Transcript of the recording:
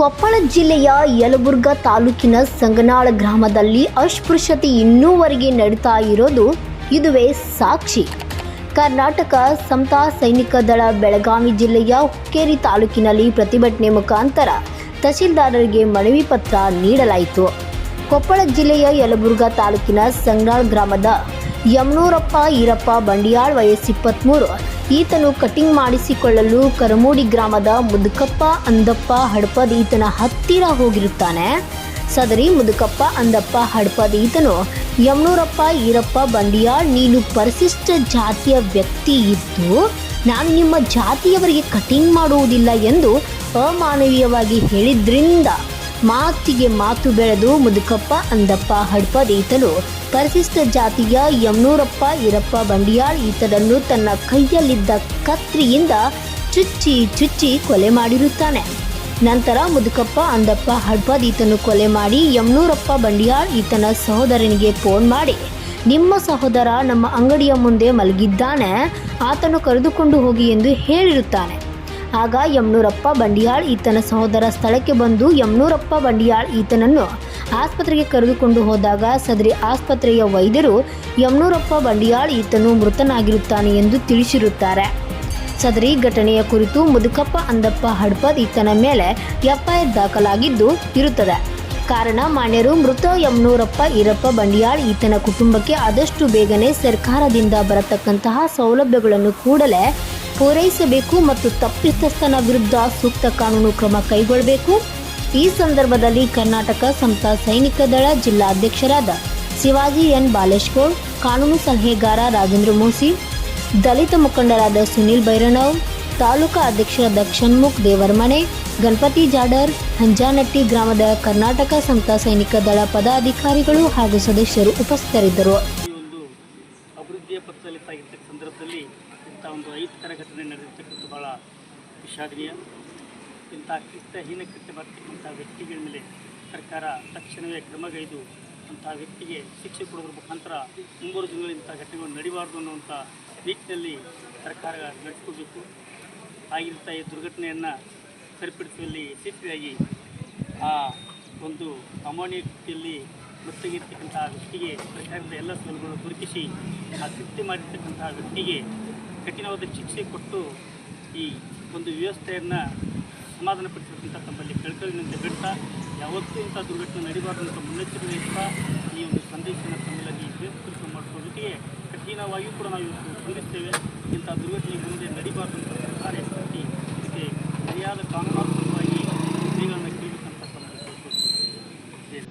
ಕೊಪ್ಪಳ ಜಿಲ್ಲೆಯ ಯಲಬುರ್ಗಾ ತಾಲೂಕಿನ ಸಂಗನಾಳ ಗ್ರಾಮದಲ್ಲಿ ಅಸ್ಪೃಶ್ಯತೆ ಇನ್ನೂವರೆಗೆ ನಡೀತಾ ಇರೋದು ಇದುವೇ ಸಾಕ್ಷಿ. ಕರ್ನಾಟಕ ಸಮತಾ ಸೈನಿಕ ದಳ ಬೆಳಗಾವಿ ಜಿಲ್ಲೆಯ ಹುಕ್ಕೇರಿ ತಾಲೂಕಿನಲ್ಲಿ ಪ್ರತಿಭಟನೆ ಮುಖಾಂತರ ತಹಶೀಲ್ದಾರರಿಗೆ ಮನವಿ ಪತ್ರ ನೀಡಲಾಯಿತು. ಕೊಪ್ಪಳ ಜಿಲ್ಲೆಯ ಯಲಬುರ್ಗಾ ತಾಲೂಕಿನ ಸಂಗನಾಳ ಗ್ರಾಮದ ಯಮನೂರಪ್ಪ ಈರಪ್ಪ ಬಂಡಿಯಾಳ್ ವಯಸ್ಸು 23. ಈತನು ಕಟಿಂಗ್ ಮಾಡಿಸಿಕೊಳ್ಳಲು ಕರಮೂಡಿ ಗ್ರಾಮದ ಮುದುಕಪ್ಪ ಅಂದಪ್ಪ ಹಡಪದ್ ಈತನ ಹತ್ತಿರ ಹೋಗಿರುತ್ತಾನೆ. ಸದರಿ ಮುದುಕಪ್ಪ ಅಂದಪ್ಪ ಹಡಪದ್ ಈತನು ಯಮನೂರಪ್ಪ ಈರಪ್ಪ ಬಂಡಿಯಾಳ್, ನೀನು ಪರಿಶಿಷ್ಟ ಜಾತಿಯ ವ್ಯಕ್ತಿ ಇದ್ದು ನಾನು ನಿಮ್ಮ ಜಾತಿಯವರಿಗೆ ಕಟಿಂಗ್ ಮಾಡುವುದಿಲ್ಲ ಎಂದು ಅಮಾನವೀಯವಾಗಿ ಹೇಳಿದ್ರಿಂದ ಮಾತಿಗೆ ಮಾತು ಬೆಳೆದು ಮುದುಕಪ್ಪ ಅಂದಪ್ಪ ಹಡಪದ್ ಈತನು ಪರಿಶಿಷ್ಟ ಜಾತಿಯ ಯಮನೂರಪ್ಪ ಈರಪ್ಪ ಬಂಡಿಯಾಳ್ ಈತನನ್ನು ತನ್ನ ಕೈಯಲ್ಲಿದ್ದ ಕತ್ರಿಯಿಂದ ಚುಚ್ಚಿ ಕೊಲೆ ಮಾಡಿರುತ್ತಾನೆ. ನಂತರ ಮುದುಕಪ್ಪ ಅಂದಪ್ಪ ಹಡಪದ್ ಈತನು ಕೊಲೆ ಮಾಡಿ ಯಮನೂರಪ್ಪ ಬಂಡಿಯಾಳ್ ಈತನ ಸಹೋದರನಿಗೆ ಫೋನ್ ಮಾಡಿ, ನಿಮ್ಮ ಸಹೋದರ ನಮ್ಮ ಅಂಗಡಿಯ ಮುಂದೆ ಮಲಗಿದ್ದಾನೆ, ಆತನು ಕರೆದುಕೊಂಡು ಹೋಗಿ ಎಂದು ಹೇಳಿರುತ್ತಾನೆ. ಆಗ ಯಮನೂರಪ್ಪ ಬಂಡಿಯಾಳ್ ಈತನ ಸಹೋದರ ಸ್ಥಳಕ್ಕೆ ಬಂದು ಯಮನೂರಪ್ಪ ಬಂಡಿಯಾಳ್ ಈತನನ್ನು ಆಸ್ಪತ್ರೆಗೆ ಕರೆದುಕೊಂಡು ಹೋದಾಗ ಸದರಿ ಆಸ್ಪತ್ರೆಯ ವೈದ್ಯರು ಯಮನೂರಪ್ಪ ಬಂಡಿಯಾಳ್ ಈತನು ಮೃತನಾಗಿರುತ್ತಾನೆ ಎಂದು ತಿಳಿಸಿರುತ್ತಾರೆ. ಸದರಿ ಘಟನೆಯ ಕುರಿತು ಮುದುಕಪ್ಪ ಅಂದಪ್ಪ ಹಡಪದ್ ಈತನ ಮೇಲೆ ಎಫ್ಐಆರ್ ದಾಖಲಾಗಿದ್ದು ಇರುತ್ತದೆ. ಕಾರಣ ಮಾನ್ಯರು ಮೃತ ಯಮನೂರಪ್ಪ ಈರಪ್ಪ ಬಂಡಿಯಾಳ್ ಈತನ ಕುಟುಂಬಕ್ಕೆ ಆದಷ್ಟು ಬೇಗನೆ ಸರ್ಕಾರದಿಂದ ಬರತಕ್ಕಂತಹ ಸೌಲಭ್ಯಗಳನ್ನು ಕೂಡಲೇ ಪೂರೈಸಬೇಕು ಮತ್ತು ತಪ್ಪಿತಸ್ಥನ ವಿರುದ್ಧ ಸೂಕ್ತ ಕಾನೂನು ಕ್ರಮ ಕೈಗೊಳ್ಳಬೇಕು. ಈ ಸಂದರ್ಭದಲ್ಲಿ ಕರ್ನಾಟಕ ಸಮತಾ ಸೈನಿಕ ದಳ ಜಿಲ್ಲಾಧ್ಯಕ್ಷರಾದ ಶಿವಾಜಿ ಎನ್ ಬಾಲೇಶ್ಗೌಡ್, ಕಾನೂನು ಸಲಹೆಗಾರ ರಾಜೇಂದ್ರ ಮೋಸಿ, ದಲಿತ ಮುಖಂಡರಾದ ಸುನಿಲ್ ಬೈರನವ್, ತಾಲೂಕಾ ಅಧ್ಯಕ್ಷರಾದ ಕ್ಷಣ್ಮುಖ್ ದೇವರಮನೆ, ಗಣಪತಿ ಜಾಡರ್, ಹಂಜಾನಟ್ಟಿ ಗ್ರಾಮದ ಕರ್ನಾಟಕ ಸಮತಾ ಸೈನಿಕ ದಳ ಪದಾಧಿಕಾರಿಗಳು ಹಾಗೂ ಸದಸ್ಯರು ಉಪಸ್ಥಿತರಿದ್ದರು. ಅಭಿವೃದ್ಧಿಯ ಪಥದಲ್ಲಿ ಸಾಗಿರ್ತಕ್ಕ ಸಂದರ್ಭದಲ್ಲಿ ಇಂಥ ಒಂದು ಅಹಿತಕರ ಘಟನೆ ನಡೆದಿರ್ತಕ್ಕಂಥ ಬಹಳ ವಿಷಾದನೀಯ. ಇಂಥ ಹೀನ ಕೃತ್ಯ ಮಾಡ್ತಕ್ಕಂಥ ವ್ಯಕ್ತಿಗಳ ಮೇಲೆ ಸರ್ಕಾರ ತಕ್ಷಣವೇ ಕ್ರಮಗೈದು ಅಂಥ ವ್ಯಕ್ತಿಗೆ ಶಿಕ್ಷೆ ಕೊಡೋದ್ರ ಮುಖಾಂತರ ಮುಂಬರುವ ದಿನಗಳಲ್ಲಿ ಇಂಥ ಘಟನೆಗಳು ನಡಿಬಾರ್ದು ಅನ್ನುವಂಥ ನಿಟ್ಟಿನಲ್ಲಿ ಸರ್ಕಾರ ನಡೆಸ್ಕೋಬೇಕು. ಆಗಿರ್ತಾ ಈ ದುರ್ಘಟನೆಯನ್ನು ಸರಿಪಡಿಸುವಲ್ಲಿ ಯಶಸ್ವಿಯಾಗಿ ಆ ಒಂದು ಅಮಾನ್ಯತೆಯಲ್ಲಿ ಮೃತಗಿರ್ತಕ್ಕಂಥ ವ್ಯಕ್ತಿಗೆ ಸರ್ಕಾರದ ಎಲ್ಲ ಸೌಲಭ್ಯಗಳು ದೊರಕಿಸಿ ಆ ಕೃತ್ಯ ಮಾಡಿರ್ತಕ್ಕಂಥ ವ್ಯಕ್ತಿಗೆ ಕಠಿಣವಾದ ಶಿಕ್ಷೆ ಕೊಟ್ಟು ಈ ಒಂದು ವ್ಯವಸ್ಥೆಯನ್ನು ಸಮಾಧಾನಪಡಿಸಬೇಕಂತ ತಮ್ಮಲ್ಲಿ ಕಳ್ಕಳಿನಿಂದ ಬಿಡ್ತಾ ಯಾವತ್ತೂ ಇಂಥ ದುರ್ಘಟನೆ ನಡಿಬಾರ್ದು ಅಂತ ಮುನ್ನೆಚ್ಚರಿಕೆ ಇರ್ತಾ ಈ ಒಂದು ಸಂದೇಶವನ್ನು ತಮ್ಮಲ್ಲಿ ಬೇರ್ಪಡಿಸುವ ಮಾಡುವ ಜೊತೆಗೆ ಕಠಿಣವಾಗಿಯೂ ಕೂಡ ನಾವು ಇವತ್ತು ಸ್ಪಂದಿಸ್ತೇವೆ. ಇಂಥ ದುರ್ಘಟನೆ ಮುಂದೆ ನಡಿಬಾರ್ದು ಅಂತ ಸರ್ಕಾರ ಎಚ್ಚರಿಸಿ ಇದಕ್ಕೆ ಸರಿಯಾದ ಕಾನೂನಾತ್ಮಕವಾಗಿ ಕ್ರಿಯೆಗಳನ್ನು ಕೈಗೊಳ್ಳಬೇಕಂತ ತಮ್ಮಲ್ಲಿ ಕೇಳ್ಕೊಳ್ತೀವಿ.